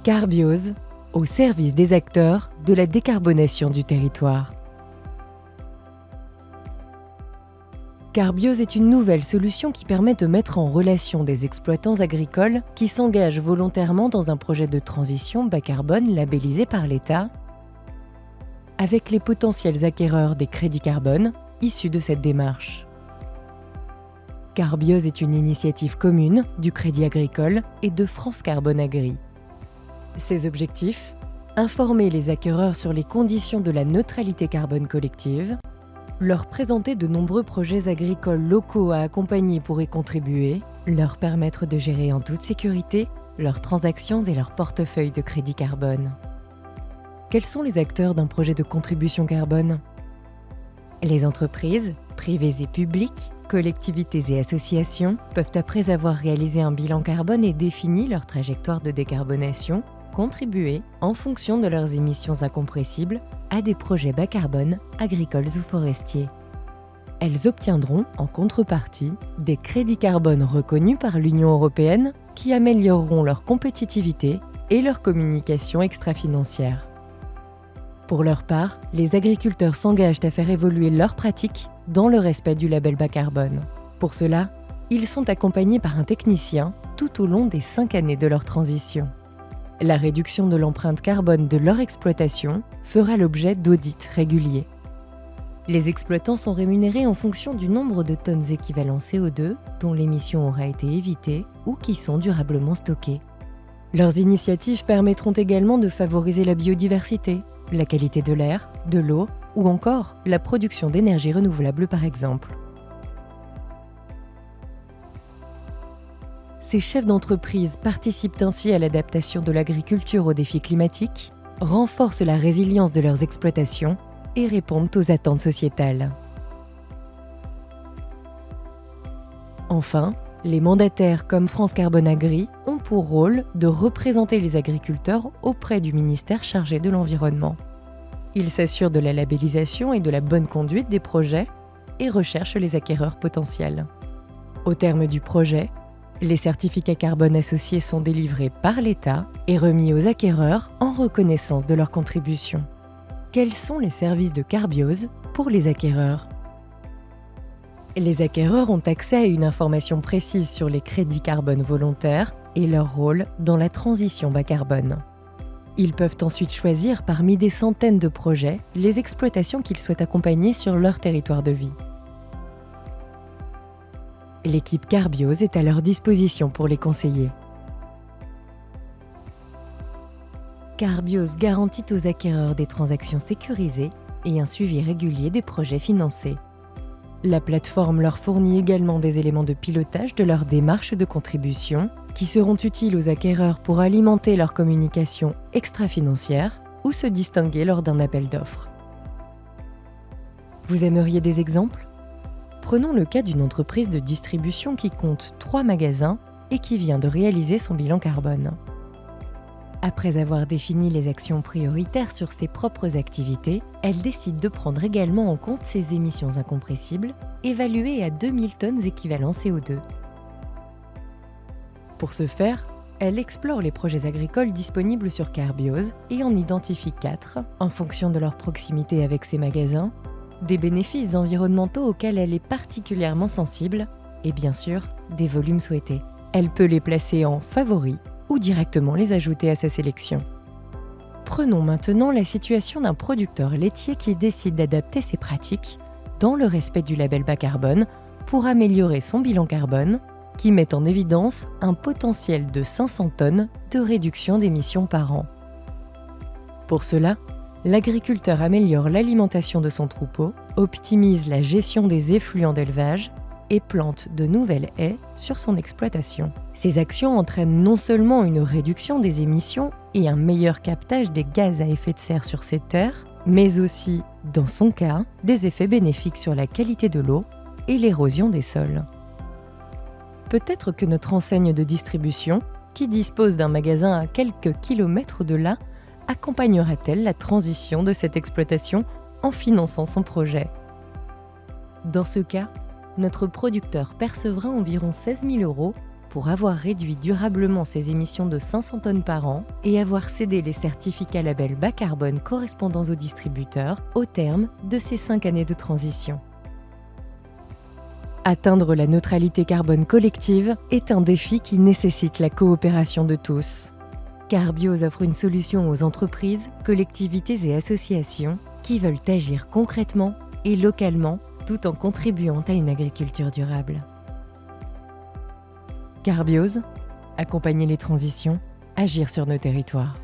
Carbiose, au service des acteurs de la décarbonation du territoire. Carbiose est une nouvelle solution qui permet de mettre en relation des exploitants agricoles qui s'engagent volontairement dans un projet de transition bas carbone labellisé par l'État, avec les potentiels acquéreurs des crédits carbone issus de cette démarche. Carbiose est une initiative commune du Crédit Agricole et de France Carbone Agri. Ses objectifs : informer les acquéreurs sur les conditions de la neutralité carbone collective, leur présenter de nombreux projets agricoles locaux à accompagner pour y contribuer, leur permettre de gérer en toute sécurité leurs transactions et leur portefeuille de crédit carbone. Quels sont les acteurs d'un projet de contribution carbone ? Les entreprises, privées et publiques, collectivités et associations peuvent, après avoir réalisé un bilan carbone et défini leur trajectoire de décarbonation, contribuer, en fonction de leurs émissions incompressibles, à des projets bas carbone, agricoles ou forestiers. Elles obtiendront, en contrepartie, des crédits carbone reconnus par l'Union européenne qui amélioreront leur compétitivité et leur communication extra-financière. Pour leur part, les agriculteurs s'engagent à faire évoluer leurs pratiques dans le respect du label bas carbone. Pour cela, ils sont accompagnés par un technicien tout au long des 5 années de leur transition. La réduction de l'empreinte carbone de leur exploitation fera l'objet d'audits réguliers. Les exploitants sont rémunérés en fonction du nombre de tonnes équivalent CO2 dont l'émission aura été évitée ou qui sont durablement stockées. Leurs initiatives permettront également de favoriser la biodiversité, la qualité de l'air, de l'eau ou encore la production d'énergie renouvelable par exemple. Ces chefs d'entreprise participent ainsi à l'adaptation de l'agriculture aux défis climatiques, renforcent la résilience de leurs exploitations et répondent aux attentes sociétales. Enfin, les mandataires comme France Carbone Agri ont pour rôle de représenter les agriculteurs auprès du ministère chargé de l'environnement. Ils s'assurent de la labellisation et de la bonne conduite des projets et recherchent les acquéreurs potentiels. Au terme du projet, les certificats carbone associés sont délivrés par l'État et remis aux acquéreurs en reconnaissance de leur contribution. Quels sont les services de Carbiose pour les acquéreurs ? Les acquéreurs ont accès à une information précise sur les crédits carbone volontaires et leur rôle dans la transition bas carbone. Ils peuvent ensuite choisir parmi des centaines de projets les exploitations qu'ils souhaitent accompagner sur leur territoire de vie. L'équipe Carbiose est à leur disposition pour les conseiller. Carbiose garantit aux acquéreurs des transactions sécurisées et un suivi régulier des projets financés. La plateforme leur fournit également des éléments de pilotage de leur démarche de contribution qui seront utiles aux acquéreurs pour alimenter leur communication extra-financière ou se distinguer lors d'un appel d'offres. Vous aimeriez des exemples ? Prenons le cas d'une entreprise de distribution qui compte 3 magasins et qui vient de réaliser son bilan carbone. Après avoir défini les actions prioritaires sur ses propres activités, elle décide de prendre également en compte ses émissions incompressibles, évaluées à 2000 tonnes équivalent CO2. Pour ce faire, elle explore les projets agricoles disponibles sur Carbiose et en identifie 4, en fonction de leur proximité avec ses magasins, des bénéfices environnementaux auxquels elle est particulièrement sensible et bien sûr, des volumes souhaités. Elle peut les placer en favoris ou directement les ajouter à sa sélection. Prenons maintenant la situation d'un producteur laitier qui décide d'adapter ses pratiques dans le respect du label bas carbone pour améliorer son bilan carbone qui met en évidence un potentiel de 500 tonnes de réduction d'émissions par an. Pour cela, l'agriculteur améliore l'alimentation de son troupeau, optimise la gestion des effluents d'élevage et plante de nouvelles haies sur son exploitation. Ces actions entraînent non seulement une réduction des émissions et un meilleur captage des gaz à effet de serre sur ces terres, mais aussi, dans son cas, des effets bénéfiques sur la qualité de l'eau et l'érosion des sols. Peut-être que notre enseigne de distribution, qui dispose d'un magasin à quelques kilomètres de là, accompagnera-t-elle la transition de cette exploitation en finançant son projet ? Dans ce cas, notre producteur percevra environ 16 000 € pour avoir réduit durablement ses émissions de 500 tonnes par an et avoir cédé les certificats label bas carbone correspondants aux distributeurs au terme de ces 5 années de transition. Atteindre la neutralité carbone collective est un défi qui nécessite la coopération de tous. Carbios offre une solution aux entreprises, collectivités et associations qui veulent agir concrètement et localement tout en contribuant à une agriculture durable. Carbios, accompagner les transitions, agir sur nos territoires.